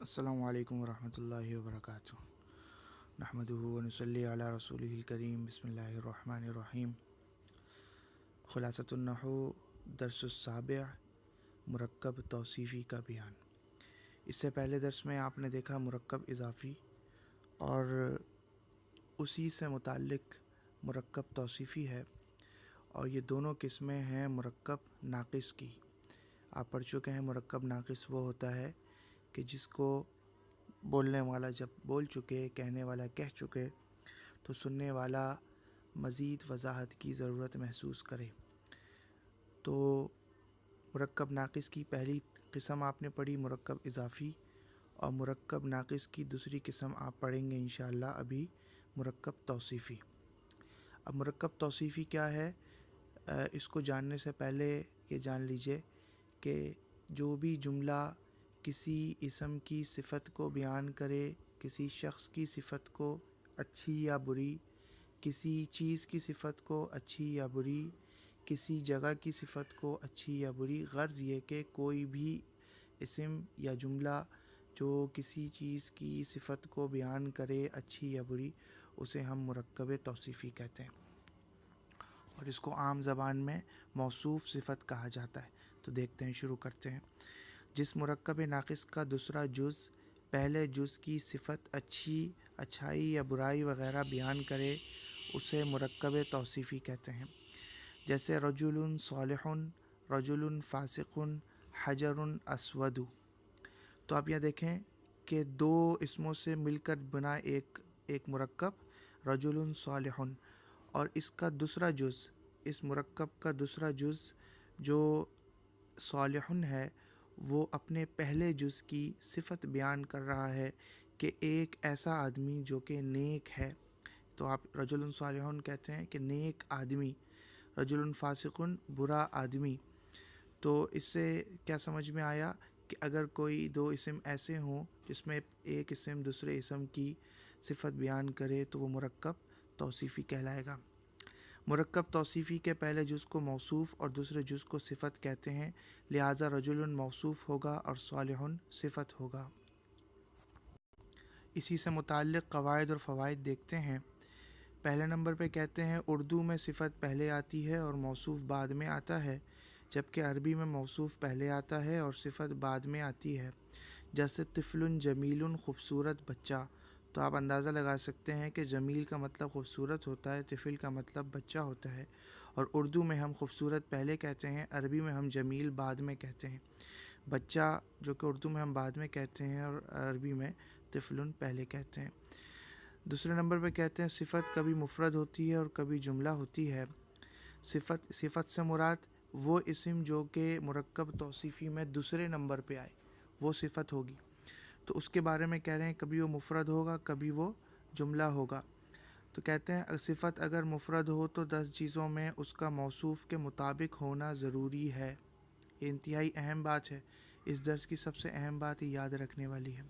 السلام علیکم ورحمۃ اللہ وبرکاتہ۔ نحمدہ ونصلی علی رسولہ الکریم، بسم اللہ الرحمن الرحیم۔ خلاصۃ النحو درس السابع، مرکب توصیفی کا بیان۔ اس سے پہلے درس میں آپ نے دیکھا مرکب اضافی اور اسی سے متعلق مرکب توصیفی ہے، اور یہ دونوں قسمیں ہیں مرکب ناقص کی۔ آپ پڑھ چکے ہیں مرکب ناقص وہ ہوتا ہے کہ جس کو بولنے والا جب بول چکے، کہنے والا کہہ چکے، تو سننے والا مزید وضاحت کی ضرورت محسوس کرے۔ تو مرکب ناقص کی پہلی قسم آپ نے پڑھی مرکب اضافی، اور مرکب ناقص کی دوسری قسم آپ پڑھیں گے انشاءاللہ ابھی، مرکب توصیفی۔ اب مرکب توصیفی کیا ہے، اس کو جاننے سے پہلے یہ جان لیجئے کہ جو بھی جملہ کسی اسم کی صفت کو بیان کرے، کسی شخص کی صفت کو اچھی یا بری، کسی چیز کی صفت کو اچھی یا بری، کسی جگہ کی صفت کو اچھی یا بری، غرض یہ کہ کوئی بھی اسم یا جملہ جو کسی چیز کی صفت کو بیان کرے اچھی یا بری، اسے ہم مرکب توصیفی کہتے ہیں، اور اس کو عام زبان میں موصوف صفت کہا جاتا ہے۔ تو دیکھتے ہیں، شروع کرتے ہیں۔ جس مرکب ناقص کا دوسرا جز پہلے جز کی صفت اچھائی یا برائی وغیرہ بیان کرے اسے مرکب توصیفی کہتے ہیں۔ جیسے رجل صالح، رجل فاسق، حجر اسود۔ تو آپ یہ دیکھیں کہ دو اسموں سے مل کر بنا ایک مرکب رجل صالح، اور اس کا دوسرا جز، اس مرکب کا دوسرا جز جو صالح ہے، وہ اپنے پہلے جز کی صفت بیان کر رہا ہے کہ ایک ایسا آدمی جو کہ نیک ہے۔ تو آپ رجل صالح کہتے ہیں کہ نیک آدمی، رجل فاسق برا آدمی۔ تو اس سے کیا سمجھ میں آیا کہ اگر کوئی دو اسم ایسے ہوں جس میں ایک اسم دوسرے اسم کی صفت بیان کرے تو وہ مرکب توصیفی کہلائے گا۔ مرکب توصیفی کے پہلے جز کو موصوف اور دوسرے جز کو صفت کہتے ہیں، لہٰذا رجل موصوف ہوگا اور صالح صفت ہوگا۔ اسی سے متعلق قواعد اور فوائد دیکھتے ہیں۔ پہلے نمبر پہ کہتے ہیں اردو میں صفت پہلے آتی ہے اور موصوف بعد میں آتا ہے، جبکہ عربی میں موصوف پہلے آتا ہے اور صفت بعد میں آتی ہے۔ جیسے طفل جمیل، خوبصورت بچہ۔ تو آپ اندازہ لگا سکتے ہیں کہ جمیل کا مطلب خوبصورت ہوتا ہے، طفل کا مطلب بچہ ہوتا ہے، اور اردو میں ہم خوبصورت پہلے کہتے ہیں، عربی میں ہم جمیل بعد میں کہتے ہیں۔ بچہ جو کہ اردو میں ہم بعد میں کہتے ہیں اور عربی میں طفل پہلے کہتے ہیں۔ دوسرے نمبر پہ کہتے ہیں صفت کبھی مفرد ہوتی ہے اور کبھی جملہ ہوتی ہے۔ صفت سے مراد وہ اسم جو کہ مرکب توصیفی میں دوسرے نمبر پہ آئے، وہ صفت ہوگی۔ تو اس کے بارے میں کہہ رہے ہیں کبھی وہ مفرد ہوگا، کبھی وہ جملہ ہوگا۔ تو کہتے ہیں صفت اگر مفرد ہو تو 10 چیزوں میں اس کا موصوف کے مطابق ہونا ضروری ہے۔ یہ انتہائی اہم بات ہے، اس درس کی سب سے اہم بات یہ یاد رکھنے والی ہے،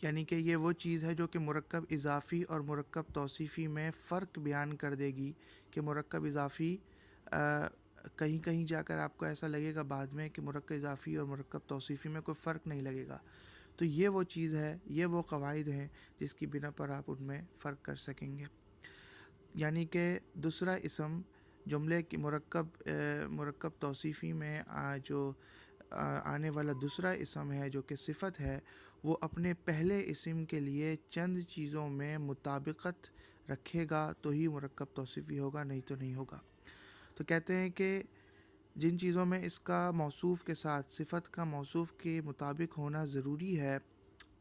یعنی کہ یہ وہ چیز ہے جو کہ مرکب اضافی اور مرکب توصیفی میں فرق بیان کر دے گی، کہ مرکب اضافی کہیں کہیں جا کر آپ کو ایسا لگے گا بعد میں کہ مرکب اضافی اور مرکب توصیفی میں کوئی فرق نہیں لگے گا۔ تو یہ وہ چیز ہے، یہ وہ قواعد ہیں جس کی بنا پر آپ ان میں فرق کر سکیں گے۔ یعنی کہ دوسرا اسم جملے کی مرکب توصیفی میں جو آنے والا دوسرا اسم ہے جو کہ صفت ہے، وہ اپنے پہلے اسم کے لیے چند چیزوں میں مطابقت رکھے گا تو ہی مرکب توصیفی ہوگا، نہیں تو نہیں ہوگا۔ تو کہتے ہیں کہ جن چیزوں میں اس کا موصوف کے ساتھ صفت کا موصوف کے مطابق ہونا ضروری ہے،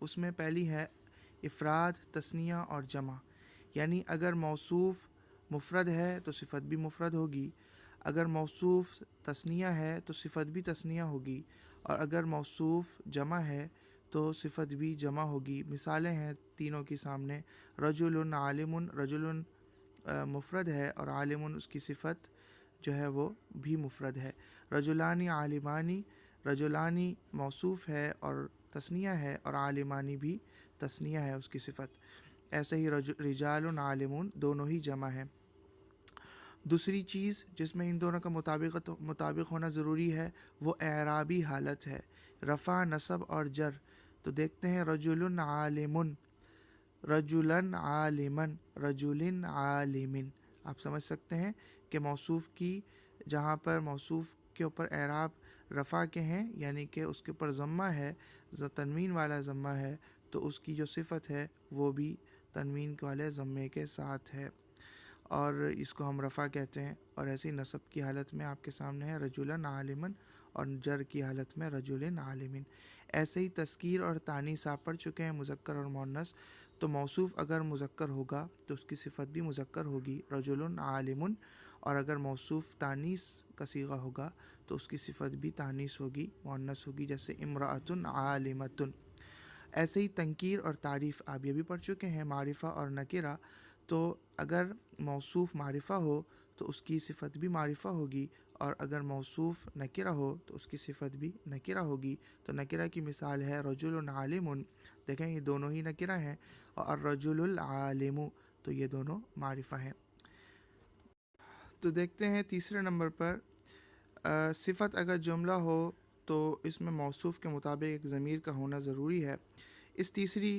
اس میں پہلی ہے افراد، تثنیہ اور جمع۔ یعنی اگر موصوف مفرد ہے تو صفت بھی مفرد ہوگی، اگر موصوف تثنیہ ہے تو صفت بھی تثنیہ ہوگی، اور اگر موصوف جمع ہے تو صفت بھی جمع ہوگی۔ مثالیں ہیں تینوں کی سامنے۔ رجل عالم، رجل مفرد ہے اور عالم اس کی صفت جو ہے وہ بھی مفرد ہے۔ رجلانی عالمانی، رجلانی موصوف ہے اور تثنیہ ہے، اور عالمانی بھی تثنیہ ہے اس کی صفت۔ ایسے ہی رجال عالمون دونوں ہی جمع ہیں۔ دوسری چیز جس میں ان دونوں کا مطابق ہونا ضروری ہے وہ اعرابی حالت ہے۔ رفع، نصب اور جر تو دیکھتے ہیں رجل عالم، رجلن عالمن، رجل عالم. آپ سمجھ سکتے ہیں کہ موصوف کی جہاں پر موصوف کے اوپر اعراب رفع کے ہیں، یعنی کہ اس کے اوپر ضمہ ہے، تنوین والا ضمہ ہے، تو اس کی جو صفت ہے وہ بھی تنوین والے ضمے کے ساتھ ہے، اور اس کو ہم رفع کہتے ہیں. اور ایسے ہی نصب کی حالت میں آپ کے سامنے ہے رجلن عالمن، اور جر کی حالت میں رجل عالمن. ایسے ہی تذکیر اور تانیث آپ پڑھ چکے ہیں، مذکر اور مؤنث. تو موصوف اگر مذکر ہوگا تو اس کی صفت بھی مذکر ہوگی، رجل عالم. اور اگر موصوف تانیث کا صیغہ ہوگا تو اس کی صفت بھی تانیث ہوگی، مؤنث ہوگی، جیسے امرأۃ عالمۃ. ایسے ہی تنکیر اور تعریف آپ یہ بھی پڑھ چکے ہیں، معرفہ اور نکرہ. تو اگر موصوف معرفہ ہو تو اس کی صفت بھی معرفہ ہوگی، اور اگر موصوف نکرہ ہو تو اس کی صفت بھی نکرہ ہوگی. تو نکرہ کی مثال ہے رجل عالم، دیکھیں یہ دونوں ہی نکرہ ہیں، اور رجل العالم تو یہ دونوں معرفہ ہیں. تو دیکھتے ہیں تیسرے نمبر پر صفت اگر جملہ ہو تو اس میں موصوف کے مطابق ایک ضمیر کا ہونا ضروری ہے. اس تیسری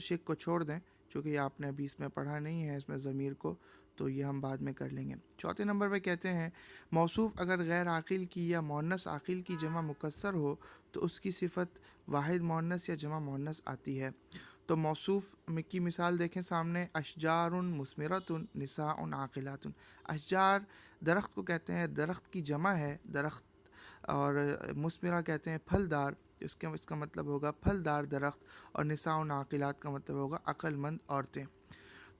شق کو چھوڑ دیں چونکہ یہ آپ نے ابھی اس میں پڑھا نہیں ہے، اس میں ضمیر کو، تو یہ ہم بعد میں کر لیں گے. چوتھے نمبر پہ کہتے ہیں موصوف اگر غیر عاقل کی یا مؤنث عاقل کی جمع مکسر ہو تو اس کی صفت واحد مؤنث یا جمع مؤنث آتی ہے. تو موصوف کی مثال دیکھیں سامنے، اشجار مثمرۃ نساء عاقلات. اشجار درخت کو کہتے ہیں، درخت کی جمع ہے درخت، اور مثمرہ کہتے ہیں پھلدار، اس کا مطلب ہوگا پھلدار درخت، اور نساء عاقلات کا مطلب ہوگا عقل مند عورتیں.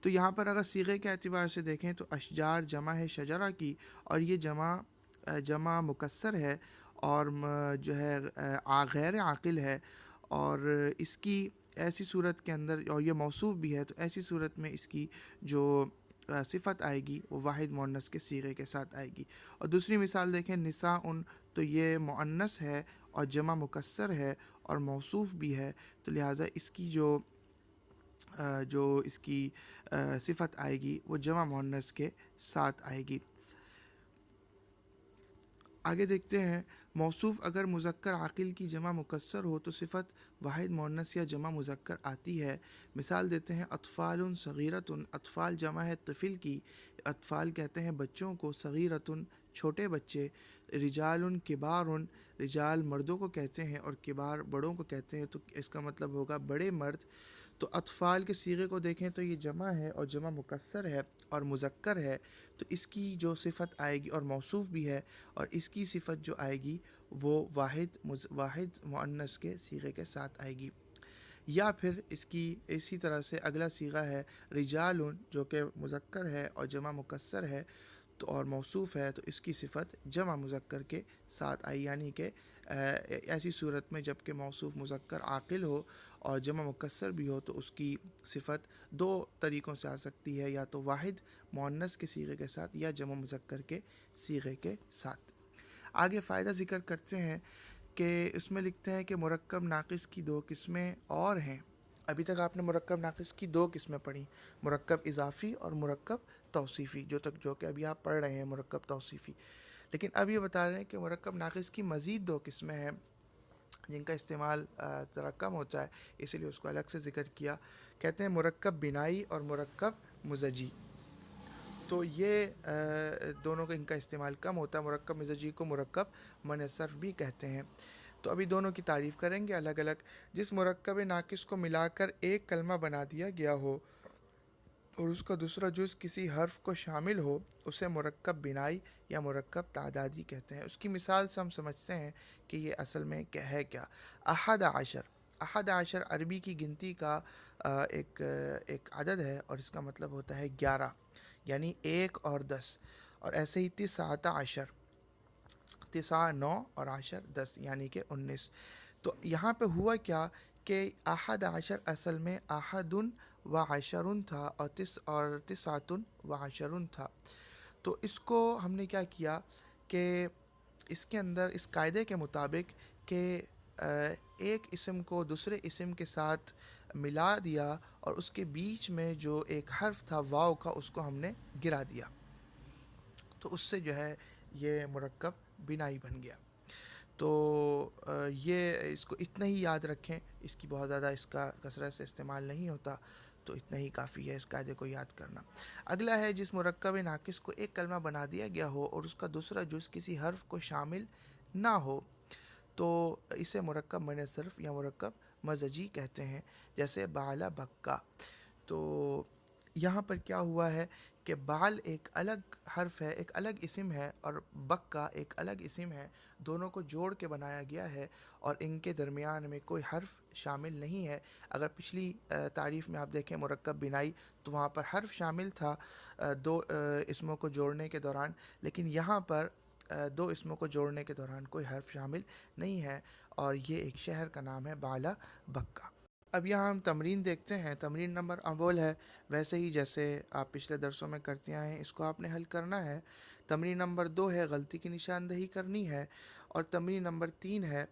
تو یہاں پر اگر صیغے کے اعتبار سے دیکھیں تو اشجار جمع ہے شجرہ کی، اور یہ جمع مکسر ہے، اور جو ہے غیر عاقل ہے، اور اس کی ایسی صورت کے اندر، اور یہ موصوف بھی ہے، تو ایسی صورت میں اس کی جو صفت آئے گی وہ واحد مؤنث کے صیغے کے ساتھ آئے گی. اور دوسری مثال دیکھیں نساء، تو یہ مؤنث ہے اور جمع مکسر ہے اور موصوف بھی ہے، تو لہٰذا اس کی جو اس کی صفت آئے گی وہ جمع مؤنث کے ساتھ آئے گی. آگے دیکھتے ہیں موصوف اگر مذکر عاقل کی جمع مکسر ہو تو صفت واحد مؤنث یا جمع مذکر آتی ہے. مثال دیتے ہیں اطفال صغیرۃ، اطفال جمع ہے طفل کی، اطفال کہتے ہیں بچوں کو، صغیرۃ چھوٹے بچے، رجال کبار، رجال مردوں کو کہتے ہیں اور کبار بڑوں کو کہتے ہیں، تو اس کا مطلب ہوگا بڑے مرد. تو اطفال کے صیغے کو دیکھیں تو یہ جمع ہے اور جمع مکسر ہے اور مذکر ہے، تو اس کی جو صفت آئے گی اور موصوف بھی ہے، اور اس کی صفت جو آئے گی وہ واحد مؤنث کے صیغے کے ساتھ آئے گی. یا پھر اس کی اسی طرح سے اگلا صیغہ ہے رجال، جو کہ مذکر ہے اور جمع مکسر ہے تو اور موصوف ہے، تو اس کی صفت جمع مذکر کے ساتھ آئی، یعنی کہ ایسی صورت میں جب کہ موصوف مذکر عاقل ہو اور جمع مکسر بھی ہو تو اس کی صفت دو طریقوں سے آ سکتی ہے، یا تو واحد مؤنث کے صیغے کے ساتھ یا جمع مذکر کے صیغے کے ساتھ. آگے فائدہ ذکر کرتے ہیں کہ اس میں لکھتے ہیں کہ مرکب ناقص کی دو قسمیں اور ہیں. ابھی تک آپ نے مرکب ناقص کی دو قسمیں پڑھی، مرکب اضافی اور مرکب توصیفی، جو کہ ابھی آپ پڑھ رہے ہیں مرکب توصیفی. لیکن اب یہ بتا رہے ہیں کہ مرکب ناقص کی مزید دو قسمیں ہیں جن کا استعمال ذرا کم ہوتا ہے، اسی لیے اس کو الگ سے ذکر کیا. کہتے ہیں مرکب بنائی اور مرکب مزجی. تو یہ دونوں کا ان کا استعمال کم ہوتا ہے. مرکب مزجی کو مرکب منع صرف بھی کہتے ہیں. تو ابھی دونوں کی تعریف کریں گے الگ الگ. جس مرکب ناقص کو ملا کر ایک کلمہ بنا دیا گیا ہو اور اس کا دوسرا جز کسی حرف کو شامل ہو اسے مرکب بنائی یا مرکب تعدادی کہتے ہیں. اس کی مثال سے ہم سمجھتے ہیں کہ یہ اصل میں کیا ہے. احد عشر، احد عشر عربی کی گنتی کا ایک عدد ہے اور اس کا مطلب ہوتا ہے 11، یعنی 1 اور 10. اور ایسے ہی تسعۃ عشر، تسعہ 9 اور عشر 10، یعنی کہ 19. تو یہاں پہ ہوا کیا کہ احد عشر اصل میں احد و عشرن تھا اور تسعۃ و عشرن تھا. تو اس کو ہم نے کیا کیا کہ اس کے اندر اس قاعدے کے مطابق کہ ایک اسم کو دوسرے اسم کے ساتھ ملا دیا اور اس کے بیچ میں جو ایک حرف تھا واو کا اس کو ہم نے گرا دیا، تو اس سے جو ہے یہ مرکب بنائی بن گیا. تو یہ اس کو اتنا ہی یاد رکھیں، اس کی بہت زیادہ اس کا کثرت سے استعمال نہیں ہوتا، تو اتنا ہی کافی ہے اس قاعدے کو یاد کرنا۔ اگلا ہے جس مرکب ناقص کو ایک کلمہ بنا دیا گیا ہو اور اس کا دوسرا جز کسی حرف کو شامل نہ ہو، تو اسے مرکب من صرف یا مرکب مزجی کہتے ہیں، جیسے بالا بکا۔ تو یہاں پر کیا ہوا ہے کہ بال ایک الگ حرف ہے، ایک الگ اسم ہے، اور بکا ایک الگ اسم ہے، دونوں کو جوڑ کے بنایا گیا ہے اور ان کے درمیان میں کوئی حرف شامل نہیں ہے۔ اگر پچھلی تعریف میں آپ دیکھیں مرکب بنائی تو وہاں پر حرف شامل تھا دو اسموں کو جوڑنے کے دوران، لیکن یہاں پر دو اسموں کو جوڑنے کے دوران کوئی حرف شامل نہیں ہے، اور یہ ایک شہر کا نام ہے بالا بکا۔ اب یہاں ہم تمرین دیکھتے ہیں۔ تمرین نمبر اول ہے ویسے ہی جیسے آپ پچھلے درسوں میں کرتے آئے ہیں، اس کو آپ نے حل کرنا ہے۔ تمرین نمبر 2 ہے غلطی کی نشاندہی کرنی ہے، اور تمرین نمبر 3 ہے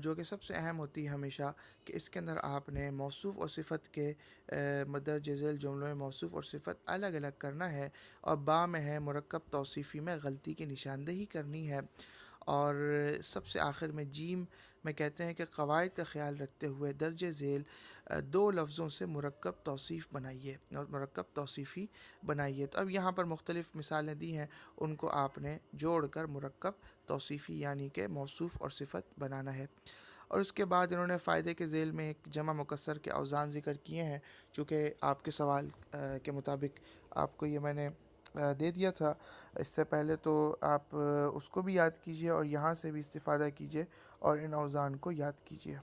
جو کہ سب سے اہم ہوتی ہے ہمیشہ، کہ اس کے اندر آپ نے موصوف اور صفت کے مندرجہ ذیل جملوں میں موصوف اور صفت الگ الگ کرنا ہے، اور با میں ہے مرکب توصیفی میں غلطی کی نشاندہی کرنی ہے، اور سب سے آخر میں جیم میں کہتے ہیں کہ قواعد کا خیال رکھتے ہوئے درج ذیل دو لفظوں سے مرکب توصیف بنائیے اور مرکب توصیفی بنائیے۔ تو اب یہاں پر مختلف مثالیں دی ہیں، ان کو آپ نے جوڑ کر مرکب توصیفی یعنی کہ موصوف اور صفت بنانا ہے۔ اور اس کے بعد انہوں نے فائدے کے ذیل میں ایک جمع مکسر کے اوزان ذکر کیے ہیں، چونکہ آپ کے سوال کے مطابق آپ کو یہ میں نے دے دیا تھا اس سے پہلے، تو آپ اس کو بھی یاد کیجئے اور یہاں سے بھی استفادہ کیجئے اور ان اوزان کو یاد کیجئے۔